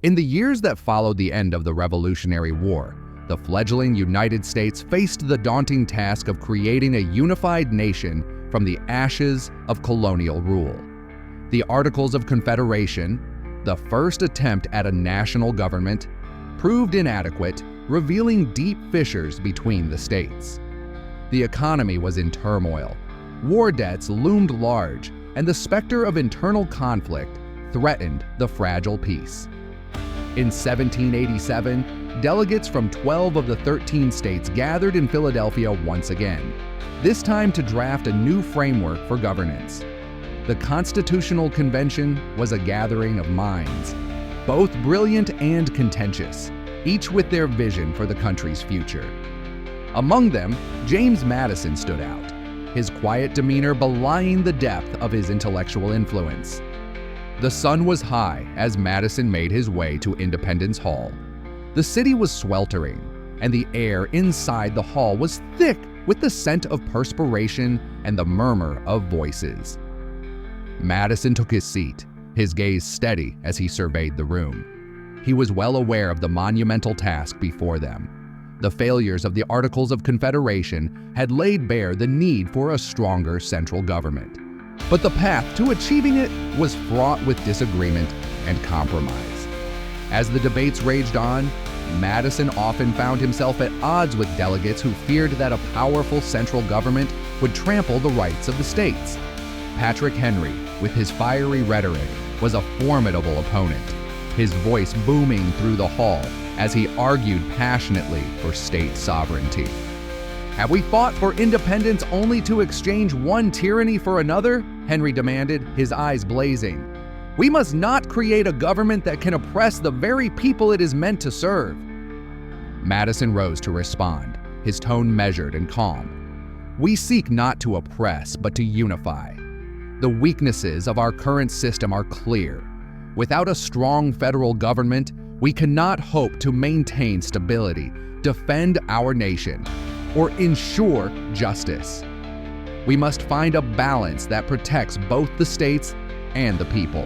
In the years that followed the end of the Revolutionary War, the fledgling United States faced the daunting task of creating a unified nation from the ashes of colonial rule. The Articles of Confederation, the first attempt at a national government, proved inadequate, revealing deep fissures between the states. The economy was in turmoil, war debts loomed large, and the specter of internal conflict threatened the fragile peace. In 1787, delegates from 12 of the 13 states gathered in Philadelphia once again, this time to draft a new framework for governance. The Constitutional Convention was a gathering of minds, both brilliant and contentious, each with their vision for the country's future. Among them, James Madison stood out, his quiet demeanor belying the depth of his intellectual influence. The sun was high as Madison made his way to Independence Hall. The city was sweltering, and the air inside the hall was thick with the scent of perspiration and the murmur of voices. Madison took his seat, his gaze steady as he surveyed the room. He was well aware of the monumental task before them. The failures of the Articles of Confederation had laid bare the need for a stronger central government. But the path to achieving it was fraught with disagreement and compromise. As the debates raged on, Madison often found himself at odds with delegates who feared that a powerful central government would trample the rights of the states. Patrick Henry, with his fiery rhetoric, was a formidable opponent, his voice booming through the hall as he argued passionately for state sovereignty. "Have we fought for independence only to exchange one tyranny for another?" Henry demanded, his eyes blazing. "We must not create a government that can oppress the very people it is meant to serve." Madison rose to respond, his tone measured and calm. "We seek not to oppress, but to unify. The weaknesses of our current system are clear. Without a strong federal government, we cannot hope to maintain stability, defend our nation, or ensure justice. We must find a balance that protects both the states and the people."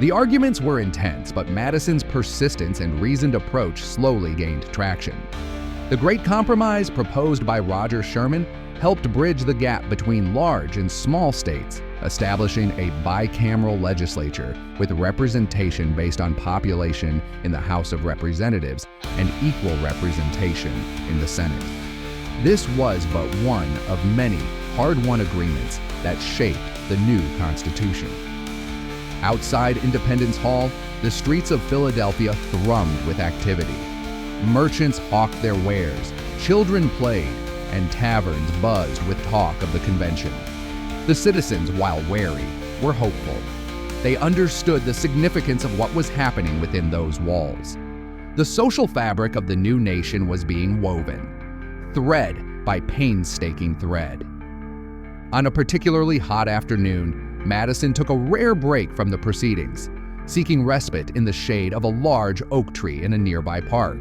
The arguments were intense, but Madison's persistence and reasoned approach slowly gained traction. The Great Compromise proposed by Roger Sherman helped bridge the gap between large and small states, establishing a bicameral legislature with representation based on population in the House of Representatives and equal representation in the Senate. This was but one of many hard-won agreements that shaped the new Constitution. Outside Independence Hall, the streets of Philadelphia thrummed with activity. Merchants hawked their wares, children played, and taverns buzzed with talk of the convention. The citizens, while wary, were hopeful. They understood the significance of what was happening within those walls. The social fabric of the new nation was being woven, thread by painstaking thread. On a particularly hot afternoon, Madison took a rare break from the proceedings, seeking respite in the shade of a large oak tree in a nearby park.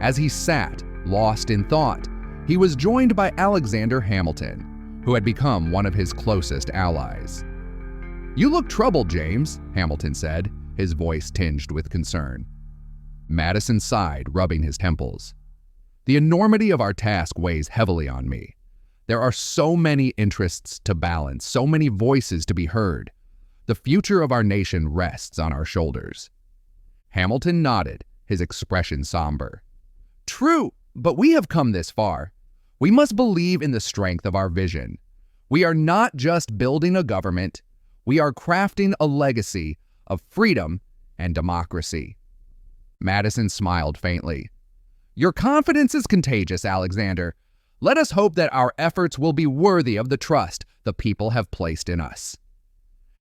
As he sat, lost in thought, he was joined by Alexander Hamilton, who had become one of his closest allies. "You look troubled, James," Hamilton said, his voice tinged with concern. Madison sighed, rubbing his temples. "The enormity of our task weighs heavily on me. There are so many interests to balance, so many voices to be heard. The future of our nation rests on our shoulders." Hamilton nodded, his expression somber. "True, but we have come this far. We must believe in the strength of our vision. We are not just building a government, we are crafting a legacy of freedom and democracy." Madison smiled faintly. "Your confidence is contagious, Alexander. Let us hope that our efforts will be worthy of the trust the people have placed in us."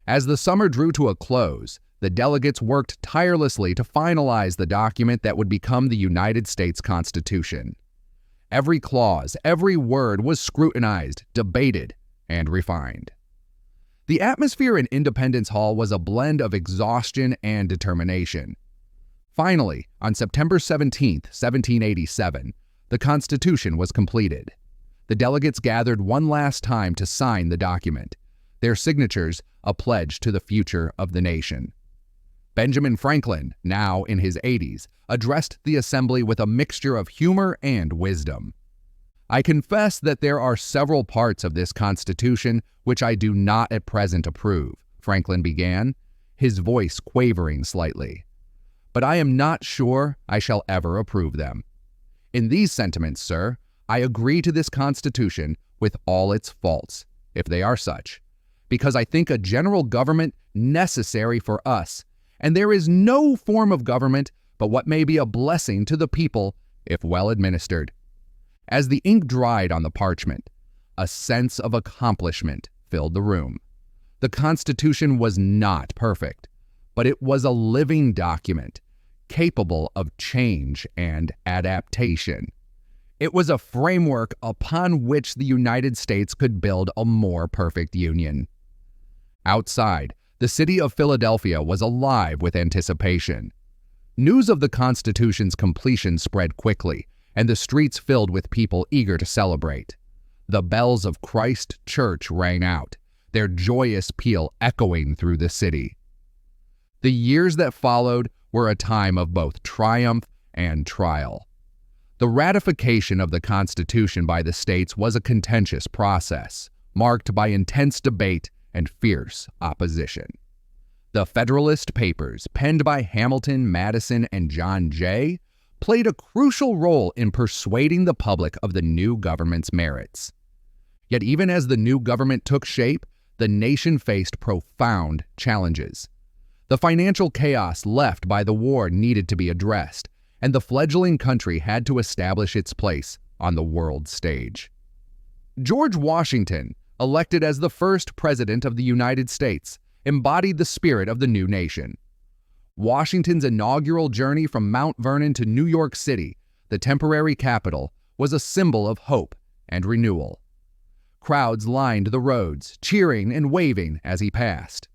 As the summer drew to a close, the delegates worked tirelessly to finalize the document that would become the United States Constitution. Every clause, every word was scrutinized, debated, and refined. The atmosphere in Independence Hall was a blend of exhaustion and determination. Finally, on September 17, 1787, the Constitution was completed. The delegates gathered one last time to sign the document, their signatures a pledge to the future of the nation. Benjamin Franklin, now in his 80s, addressed the assembly with a mixture of humor and wisdom. "I confess that there are several parts of this Constitution which I do not at present approve," Franklin began, his voice quavering slightly. "But I am not sure I shall ever approve them. In these sentiments, sir, I agree to this Constitution with all its faults, if they are such, because I think a general government necessary for us, and there is no form of government but what may be a blessing to the people if well administered." As the ink dried on the parchment, a sense of accomplishment filled the room. The Constitution was not perfect, but it was a living document, capable of change and adaptation. It was a framework upon which the United States could build a more perfect union. Outside, the city of Philadelphia was alive with anticipation. News of the Constitution's completion spread quickly, and the streets filled with people eager to celebrate. The bells of Christ Church rang out, their joyous peal echoing through the city. The years that followed were a time of both triumph and trial. The ratification of the Constitution by the states was a contentious process, marked by intense debate and fierce opposition. The Federalist Papers, penned by Hamilton, Madison, and John Jay, played a crucial role in persuading the public of the new government's merits. Yet even as the new government took shape, the nation faced profound challenges. The financial chaos left by the war needed to be addressed, and the fledgling country had to establish its place on the world stage. George Washington, elected as the first president of the United States, embodied the spirit of the new nation. Washington's inaugural journey from Mount Vernon to New York City, the temporary capital, was a symbol of hope and renewal. Crowds lined the roads, cheering and waving as he passed.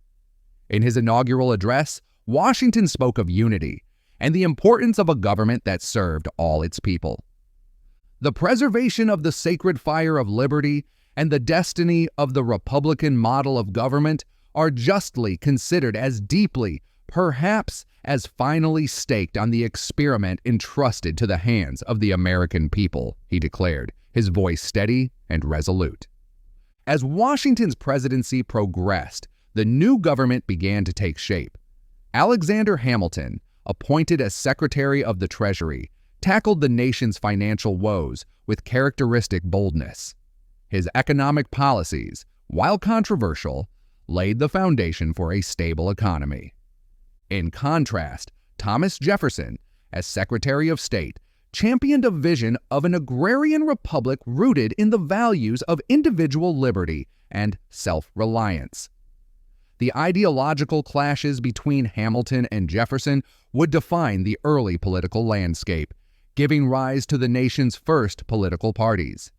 In his inaugural address, Washington spoke of unity and the importance of a government that served all its people. The preservation of the sacred fire of liberty and the destiny of the Republican model of government are justly considered as deeply, perhaps as finally staked on the experiment entrusted to the hands of the American people, he declared, his voice steady and resolute. As Washington's presidency progressed, the new government began to take shape. Alexander Hamilton, appointed as Secretary of the Treasury, tackled the nation's financial woes with characteristic boldness. His economic policies, while controversial, laid the foundation for a stable economy. In contrast, Thomas Jefferson, as Secretary of State, championed a vision of an agrarian republic rooted in the values of individual liberty and self-reliance. The ideological clashes between Hamilton and Jefferson would define the early political landscape, giving rise to the nation's first political parties.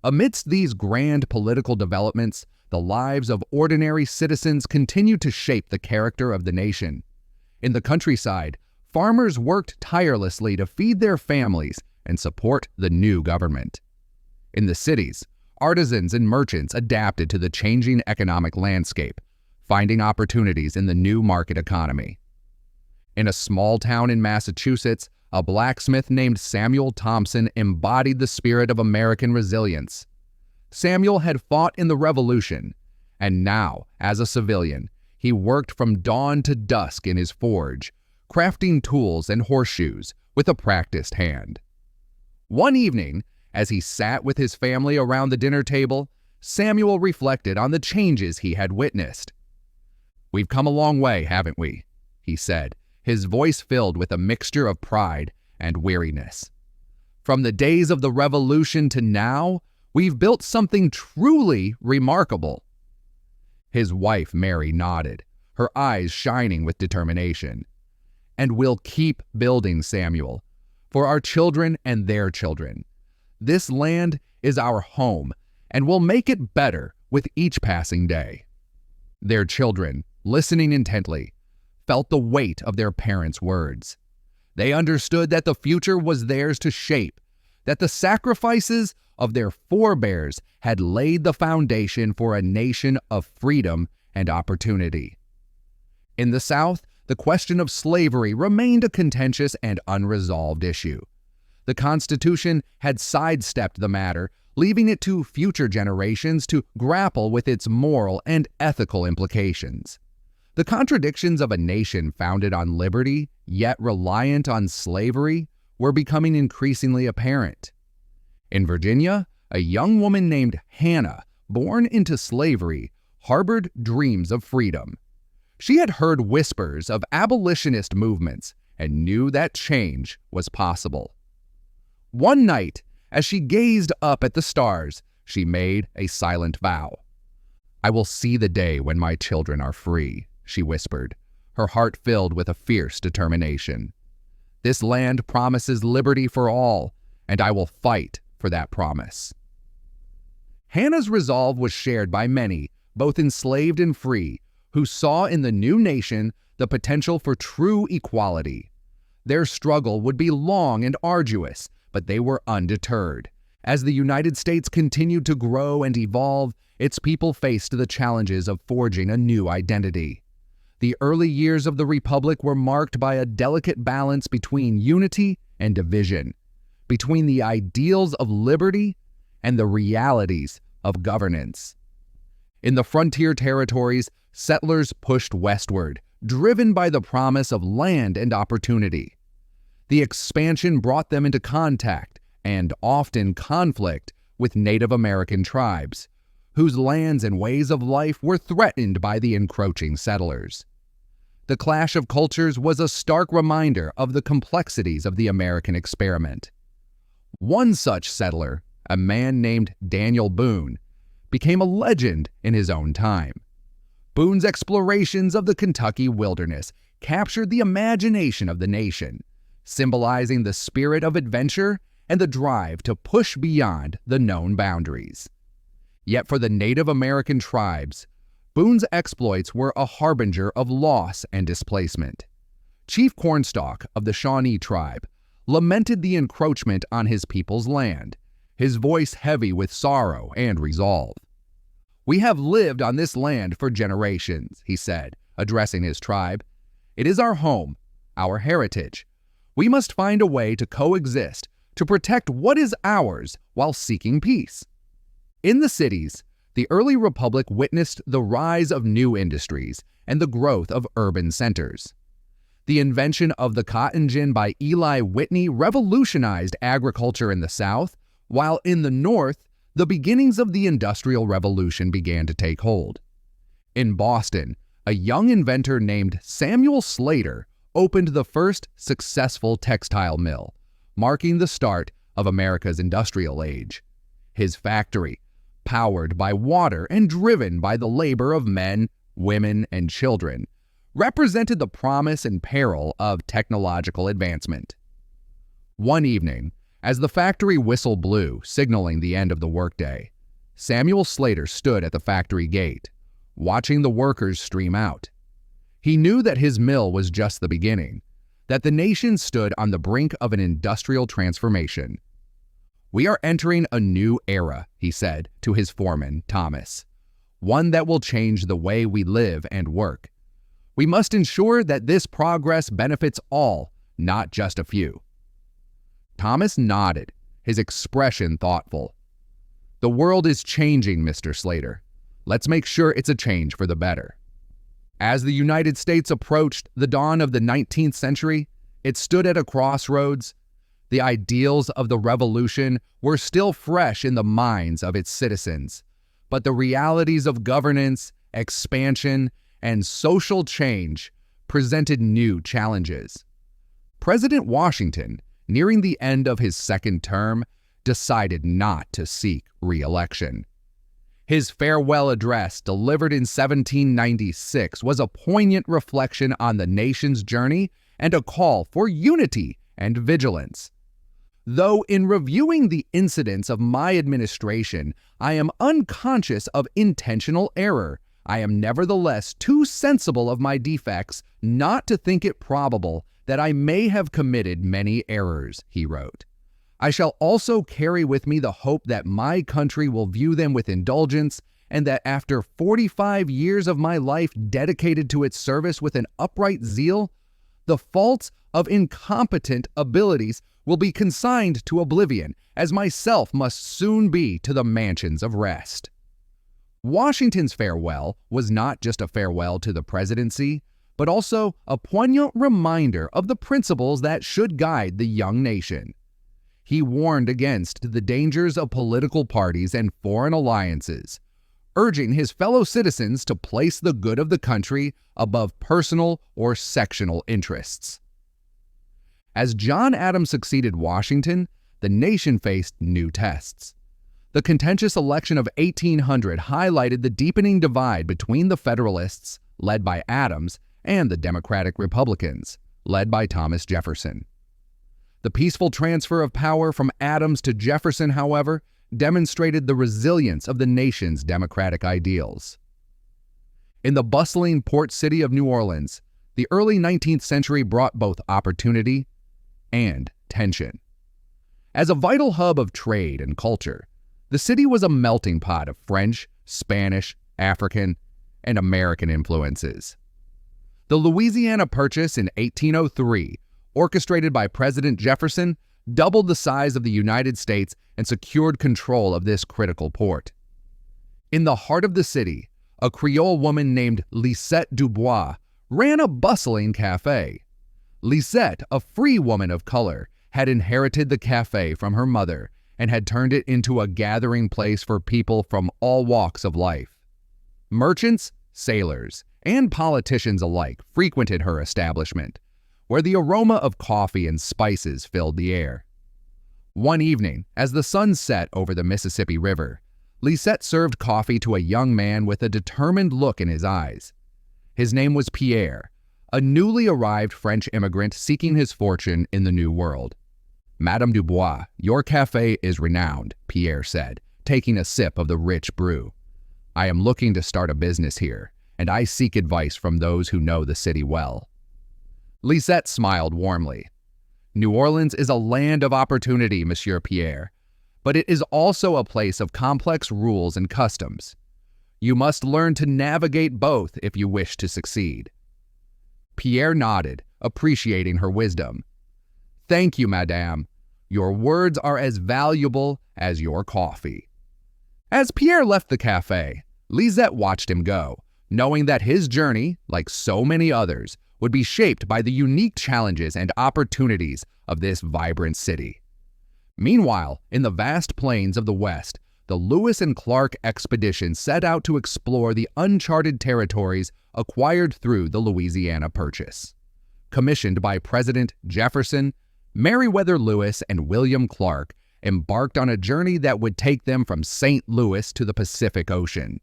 Amidst these grand political developments, the lives of ordinary citizens continued to shape the character of the nation. In the countryside, farmers worked tirelessly to feed their families and support the new government. In the cities, artisans and merchants adapted to the changing economic landscape, finding opportunities in the new market economy. In a small town in Massachusetts, a blacksmith named Samuel Thompson embodied the spirit of American resilience. Samuel had fought in the Revolution, and now, as a civilian, he worked from dawn to dusk in his forge, crafting tools and horseshoes with a practiced hand. One evening, as he sat with his family around the dinner table, Samuel reflected on the changes he had witnessed. "We've come a long way, haven't we?" he said, his voice filled with a mixture of pride and weariness. "From the days of the Revolution to now, we've built something truly remarkable." His wife, Mary, nodded, her eyes shining with determination. "And we'll keep building, Samuel, for our children and their children. This land is our home, and we'll make it better with each passing day." Their children, listening intently, felt the weight of their parents' words. They understood that the future was theirs to shape, that the sacrifices of their forebears had laid the foundation for a nation of freedom and opportunity. In the South, the question of slavery remained a contentious and unresolved issue. The Constitution had sidestepped the matter, leaving it to future generations to grapple with its moral and ethical implications. The contradictions of a nation founded on liberty, yet reliant on slavery, were becoming increasingly apparent. In Virginia, a young woman named Hannah, born into slavery, harbored dreams of freedom. She had heard whispers of abolitionist movements and knew that change was possible. One night, as she gazed up at the stars, she made a silent vow. "I will see the day when my children are free," she whispered, her heart filled with a fierce determination. "This land promises liberty for all, and I will fight for that promise." Hannah's resolve was shared by many, both enslaved and free, who saw in the new nation the potential for true equality. Their struggle would be long and arduous, but they were undeterred. As the United States continued to grow and evolve, its people faced the challenges of forging a new identity. The early years of the Republic were marked by a delicate balance between unity and division, between the ideals of liberty and the realities of governance. In the frontier territories, settlers pushed westward, driven by the promise of land and opportunity. The expansion brought them into contact, and often conflict, with Native American tribes, whose lands and ways of life were threatened by the encroaching settlers. The clash of cultures was a stark reminder of the complexities of the American experiment. One such settler, a man named Daniel Boone, became a legend in his own time. Boone's explorations of the Kentucky wilderness captured the imagination of the nation, symbolizing the spirit of adventure and the drive to push beyond the known boundaries. Yet for the Native American tribes, Boone's exploits were a harbinger of loss and displacement. Chief Cornstalk of the Shawnee tribe lamented the encroachment on his people's land, his voice heavy with sorrow and resolve. "We have lived on this land for generations," he said, addressing his tribe. "It is our home, our heritage. We must find a way to coexist, to protect what is ours while seeking peace." In the cities, the early republic witnessed the rise of new industries and the growth of urban centers. The invention of the cotton gin by Eli Whitney revolutionized agriculture in the South, while in the North, the beginnings of the Industrial Revolution began to take hold. In Boston, a young inventor named Samuel Slater opened the first successful textile mill, marking the start of America's industrial age. His factory, powered by water and driven by the labor of men, women, and children, represented the promise and peril of technological advancement. One evening, as the factory whistle blew, signaling the end of the workday, Samuel Slater stood at the factory gate, watching the workers stream out. He knew that his mill was just the beginning, that the nation stood on the brink of an industrial transformation. "We are entering a new era," he said to his foreman, Thomas, "one that will change the way we live and work. We must ensure that this progress benefits all, not just a few." Thomas nodded, his expression thoughtful. "The world is changing, Mr. Slater. Let's make sure it's a change for the better." As the United States approached the dawn of the 19th century, it stood at a crossroads. The ideals of the Revolution were still fresh in the minds of its citizens, but the realities of governance, expansion, and social change presented new challenges. President Washington, nearing the end of his second term, decided not to seek re-election. His farewell address, delivered in 1796, was a poignant reflection on the nation's journey and a call for unity and vigilance. "Though in reviewing the incidents of my administration, I am unconscious of intentional error, I am nevertheless too sensible of my defects not to think it probable that I may have committed many errors," he wrote. "I shall also carry with me the hope that my country will view them with indulgence and that after 45 years of my life dedicated to its service with an upright zeal, the faults of incompetent abilities will be consigned to oblivion, as myself must soon be to the mansions of rest." Washington's farewell was not just a farewell to the presidency, but also a poignant reminder of the principles that should guide the young nation. He warned against the dangers of political parties and foreign alliances, urging his fellow citizens to place the good of the country above personal or sectional interests. As John Adams succeeded Washington, the nation faced new tests. The contentious election of 1800 highlighted the deepening divide between the Federalists, led by Adams, and the Democratic Republicans, led by Thomas Jefferson. The peaceful transfer of power from Adams to Jefferson, however, demonstrated the resilience of the nation's democratic ideals. In the bustling port city of New Orleans, the early 19th century brought both opportunity and tension. As a vital hub of trade and culture, the city was a melting pot of French, Spanish, African, and American influences. The Louisiana Purchase in 1803, orchestrated by President Jefferson, doubled the size of the United States and secured control of this critical port. In the heart of the city, a Creole woman named Lisette Dubois ran a bustling cafe. Lisette, a free woman of color, had inherited the cafe from her mother and had turned it into a gathering place for people from all walks of life. Merchants, sailors, and politicians alike frequented her establishment, where the aroma of coffee and spices filled the air. One evening, as the sun set over the Mississippi River, Lisette served coffee to a young man with a determined look in his eyes. His name was Pierre, a newly arrived French immigrant seeking his fortune in the New World. "Madame Dubois, your cafe is renowned," Pierre said, taking a sip of the rich brew. "I am looking to start a business here, and I seek advice from those who know the city well." Lisette smiled warmly. "New Orleans is a land of opportunity, Monsieur Pierre, but it is also a place of complex rules and customs. You must learn to navigate both if you wish to succeed." Pierre nodded, appreciating her wisdom. "Thank you, madame. Your words are as valuable as your coffee." As Pierre left the cafe, Lisette watched him go, knowing that his journey, like so many others, would be shaped by the unique challenges and opportunities of this vibrant city. Meanwhile, in the vast plains of the West, the Lewis and Clark expedition set out to explore the uncharted territories acquired through the Louisiana Purchase. Commissioned by President Jefferson, Meriwether Lewis and William Clark embarked on a journey that would take them from St. Louis to the Pacific Ocean.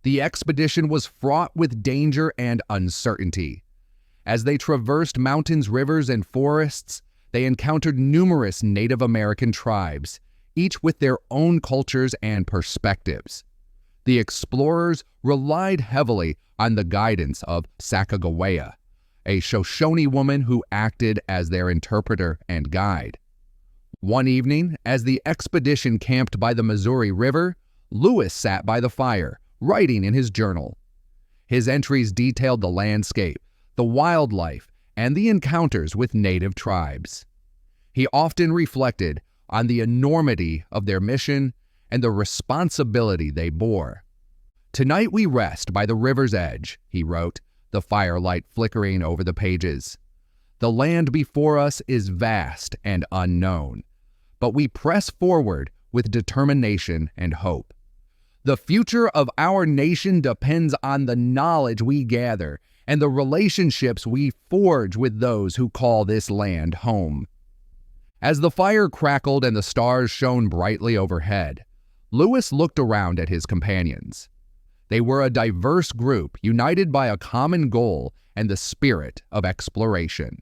The expedition was fraught with danger and uncertainty. As they traversed mountains, rivers, and forests, they encountered numerous Native American tribes, each with their own cultures and perspectives. The explorers relied heavily on the guidance of Sacagawea, a Shoshone woman who acted as their interpreter and guide. One evening, as the expedition camped by the Missouri River, Lewis sat by the fire, writing in his journal. His entries detailed the landscape, the wildlife, and the encounters with native tribes. He often reflected on the enormity of their mission and the responsibility they bore. "Tonight we rest by the river's edge," he wrote, the firelight flickering over the pages. "The land before us is vast and unknown, but we press forward with determination and hope. The future of our nation depends on the knowledge we gather and the relationships we forge with those who call this land home." As the fire crackled and the stars shone brightly overhead, Lewis looked around at his companions. They were a diverse group united by a common goal and the spirit of exploration.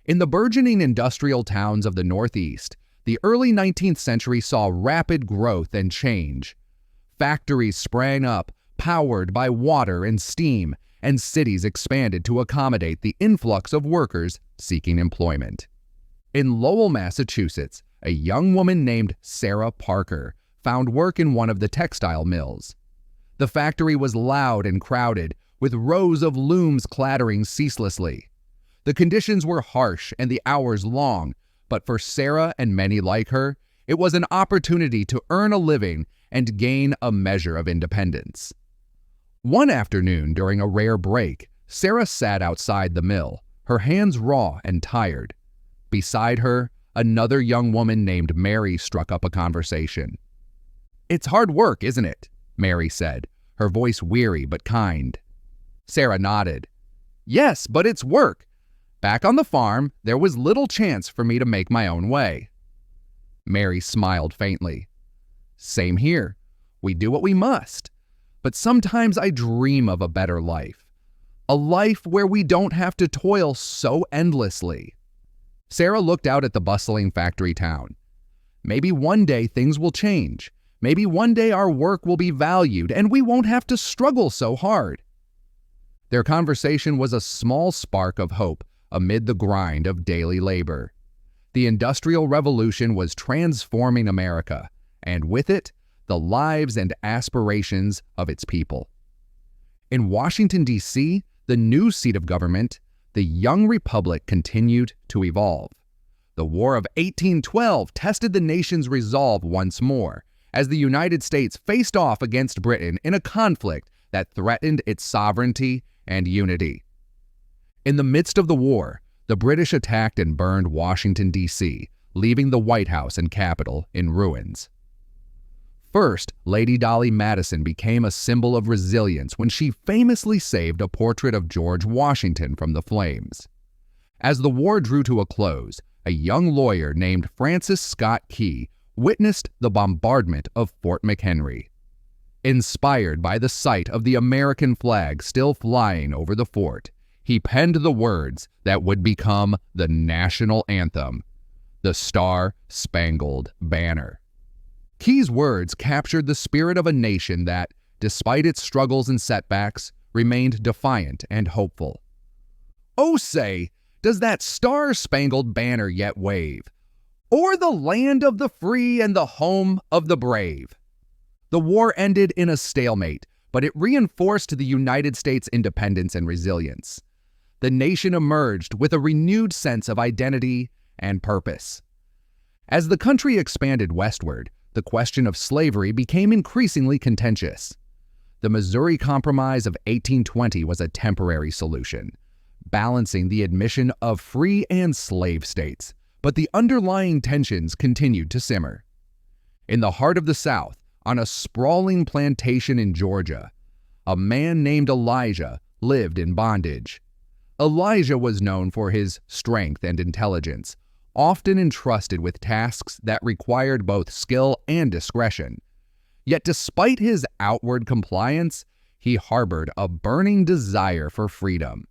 In the burgeoning industrial towns of the Northeast, the early 19th century saw rapid growth and change. Factories sprang up, powered by water and steam, and cities expanded to accommodate the influx of workers seeking employment. In Lowell, Massachusetts, a young woman named Sarah Parker found work in one of the textile mills. The factory was loud and crowded, with rows of looms clattering ceaselessly. The conditions were harsh and the hours long, but for Sarah and many like her, it was an opportunity to earn a living and gain a measure of independence. One afternoon, during a rare break, Sarah sat outside the mill, her hands raw and tired. Beside her, another young woman named Mary struck up a conversation. "It's hard work, isn't it?" Mary said, her voice weary but kind. Sarah nodded. "Yes, but it's work. Back on the farm, there was little chance for me to make my own way." Mary smiled faintly. "Same here. We do what we must. But sometimes I dream of a better life. A life where we don't have to toil so endlessly." Sarah looked out at the bustling factory town. Maybe one day things will change. Maybe one day our work will be valued and we won't have to struggle so hard. Their conversation was a small spark of hope amid the grind of daily labor. The Industrial Revolution was transforming America, and with it, the lives and aspirations of its people. In Washington, D.C., the new seat of government, the young republic continued to evolve. The War of 1812 tested the nation's resolve once more, as the United States faced off against Britain in a conflict that threatened its sovereignty and unity. In the midst of the war, the British attacked and burned Washington, D.C., leaving the White House and Capitol in ruins. First, Lady Dolly Madison became a symbol of resilience when she famously saved a portrait of George Washington from the flames. As the war drew to a close, a young lawyer named Francis Scott Key witnessed the bombardment of Fort McHenry. Inspired by the sight of the American flag still flying over the fort, he penned the words that would become the national anthem, the Star-Spangled Banner. Key's words captured the spirit of a nation that, despite its struggles and setbacks, remained defiant and hopeful. "Oh, say, does that star-spangled banner yet wave, o'er the land of the free and the home of the brave?" The war ended in a stalemate, but it reinforced the United States' independence and resilience. The nation emerged with a renewed sense of identity and purpose. As the country expanded westward, the question of slavery became increasingly contentious. The Missouri Compromise of 1820 was a temporary solution, balancing the admission of free and slave states, but the underlying tensions continued to simmer. In the heart of the South, on a sprawling plantation in Georgia, a man named Elijah lived in bondage. Elijah was known for his strength and intelligence, often entrusted with tasks that required both skill and discretion. Yet despite his outward compliance, he harbored a burning desire for freedom.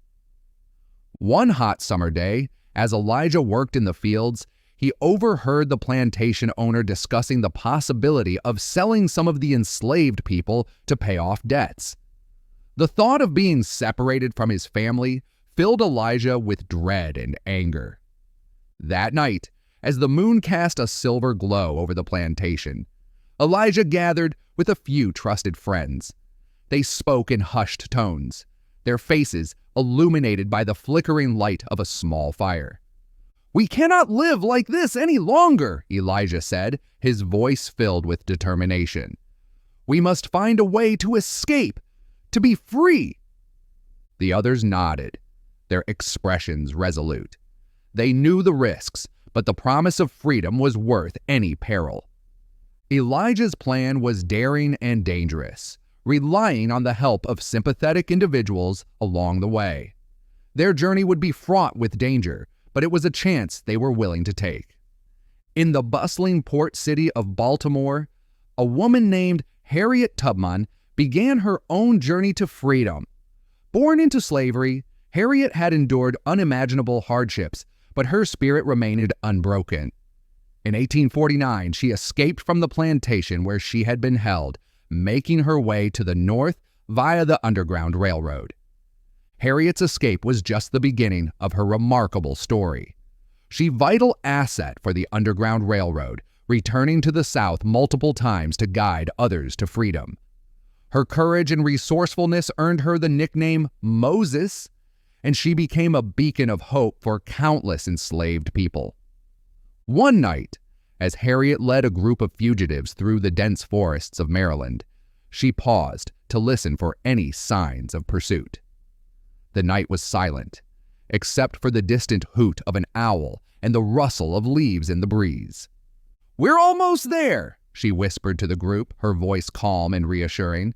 One hot summer day, as Elijah worked in the fields, he overheard the plantation owner discussing the possibility of selling some of the enslaved people to pay off debts. The thought of being separated from his family filled Elijah with dread and anger. That night, as the moon cast a silver glow over the plantation, Elijah gathered with a few trusted friends. They spoke in hushed tones, their faces illuminated by the flickering light of a small fire. "We cannot live like this any longer," Elijah said, his voice filled with determination. "We must find a way to escape, to be free." The others nodded, their expressions resolute. They knew the risks, but the promise of freedom was worth any peril. Elijah's plan was daring and dangerous, relying on the help of sympathetic individuals along the way. Their journey would be fraught with danger, but it was a chance they were willing to take. In the bustling port city of Baltimore, a woman named Harriet Tubman began her own journey to freedom. Born into slavery, Harriet had endured unimaginable hardships, but her spirit remained unbroken. In 1849, she escaped from the plantation where she had been held, making her way to the north via the Underground Railroad. Harriet's escape was just the beginning of her remarkable story. She vital asset for the Underground Railroad, returning to the South multiple times to guide others to freedom. Her courage and resourcefulness earned her the nickname Moses, and she became a beacon of hope for countless enslaved people. One night, as Harriet led a group of fugitives through the dense forests of Maryland, she paused to listen for any signs of pursuit. The night was silent, except for the distant hoot of an owl and the rustle of leaves in the breeze. "We're almost there," she whispered to the group, her voice calm and reassuring.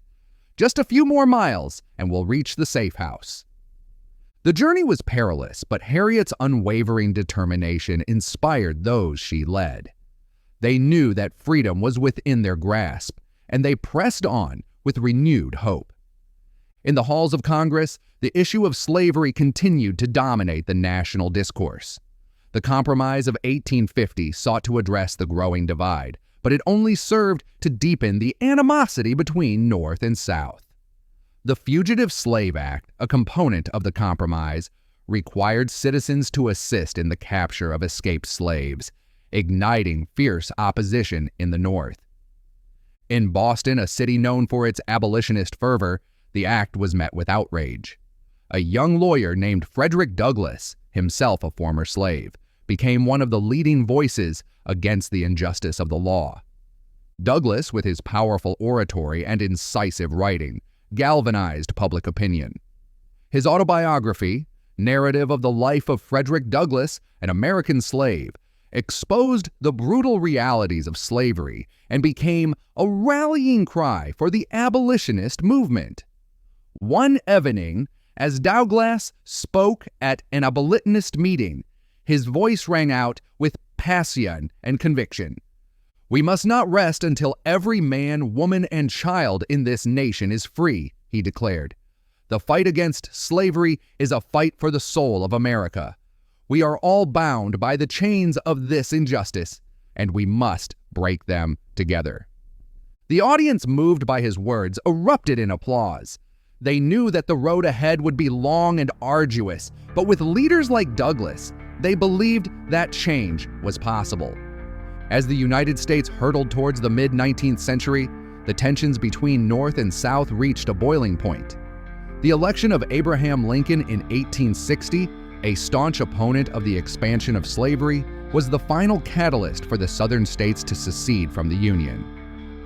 "Just a few more miles, and we'll reach the safe house." The journey was perilous, but Harriet's unwavering determination inspired those she led. They knew that freedom was within their grasp, and they pressed on with renewed hope. In the halls of Congress, the issue of slavery continued to dominate the national discourse. The Compromise of 1850 sought to address the growing divide, but it only served to deepen the animosity between North and South. The Fugitive Slave Act, a component of the compromise, required citizens to assist in the capture of escaped slaves, igniting fierce opposition in the North. In Boston, a city known for its abolitionist fervor, the act was met with outrage. A young lawyer named Frederick Douglass, himself a former slave, became one of the leading voices against the injustice of the law. Douglass, with his powerful oratory and incisive writing, galvanized public opinion. His autobiography, Narrative of the Life of Frederick Douglass, an American Slave, exposed the brutal realities of slavery and became a rallying cry for the abolitionist movement. One evening, as Douglass spoke at an abolitionist meeting, his voice rang out with passion and conviction. "We must not rest until every man, woman, and child in this nation is free," he declared. "The fight against slavery is a fight for the soul of America. We are all bound by the chains of this injustice, and we must break them together." The audience, moved by his words, erupted in applause. They knew that the road ahead would be long and arduous, but with leaders like Douglass, they believed that change was possible. As the United States hurtled towards the mid-19th century, the tensions between North and South reached a boiling point. The election of Abraham Lincoln in 1860, a staunch opponent of the expansion of slavery, was the final catalyst for the Southern states to secede from the Union.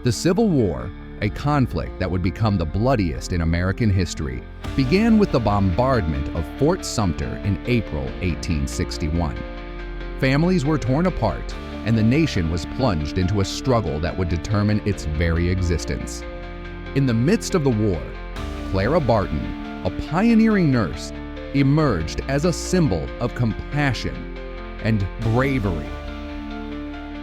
The Civil War, a conflict that would become the bloodiest in American history, began with the bombardment of Fort Sumter in April 1861. Families were torn apart, and the nation was plunged into a struggle that would determine its very existence. In the midst of the war, Clara Barton, a pioneering nurse, emerged as a symbol of compassion and bravery.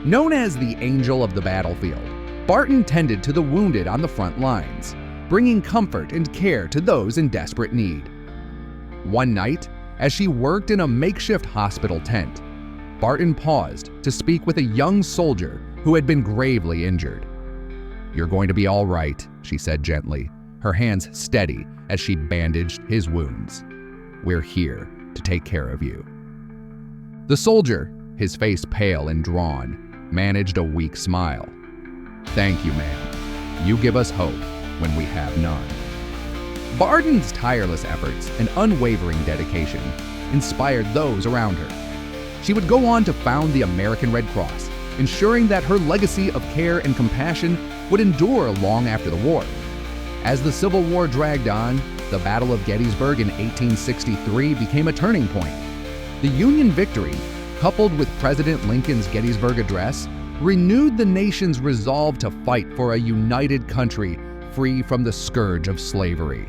Known as the Angel of the Battlefield, Barton tended to the wounded on the front lines, bringing comfort and care to those in desperate need. One night, as she worked in a makeshift hospital tent, Barton paused to speak with a young soldier who had been gravely injured. "You're going to be all right," she said gently, her hands steady as she bandaged his wounds. "We're here to take care of you." The soldier, his face pale and drawn, managed a weak smile. "Thank you, ma'am. You give us hope when we have none." Barton's tireless efforts and unwavering dedication inspired those around her. She would go on to found the American Red Cross, ensuring that her legacy of care and compassion would endure long after the war. As the Civil War dragged on, the Battle of Gettysburg in 1863 became a turning point. The Union victory, coupled with President Lincoln's Gettysburg Address, renewed the nation's resolve to fight for a united country free from the scourge of slavery.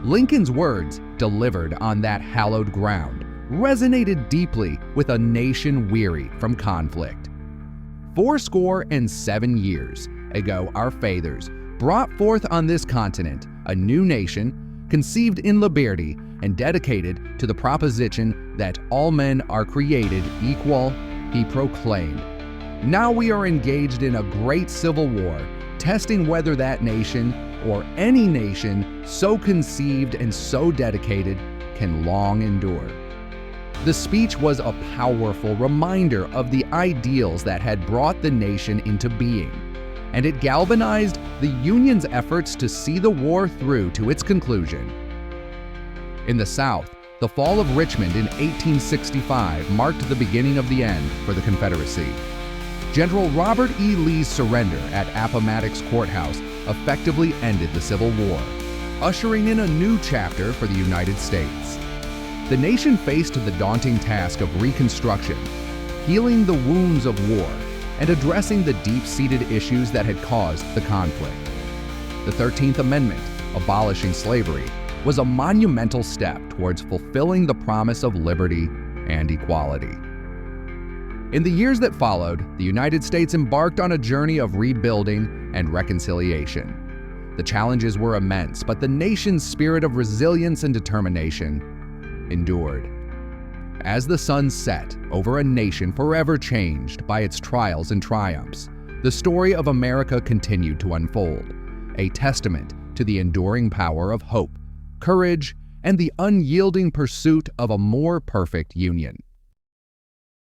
Lincoln's words, delivered on that hallowed ground, resonated deeply with a nation weary from conflict. 77 years ago, our fathers brought forth on this continent a new nation, conceived in liberty and dedicated to the proposition that all men are created equal, he proclaimed. Now we are engaged in a great civil war, testing whether that nation, or any nation so conceived and so dedicated, can long endure. The speech was a powerful reminder of the ideals that had brought the nation into being, and it galvanized the Union's efforts to see the war through to its conclusion. In the South, the fall of Richmond in 1865 marked the beginning of the end for the Confederacy. General Robert E. Lee's surrender at Appomattox Courthouse effectively ended the Civil War, ushering in a new chapter for the United States. The nation faced the daunting task of reconstruction, healing the wounds of war, and addressing the deep-seated issues that had caused the conflict. The 13th Amendment, abolishing slavery, was a monumental step towards fulfilling the promise of liberty and equality. In the years that followed, the United States embarked on a journey of rebuilding and reconciliation. The challenges were immense, but the nation's spirit of resilience and determination endured. As the sun set over a nation forever changed by its trials and triumphs, the story of America continued to unfold, a testament to the enduring power of hope, courage, and the unyielding pursuit of a more perfect union.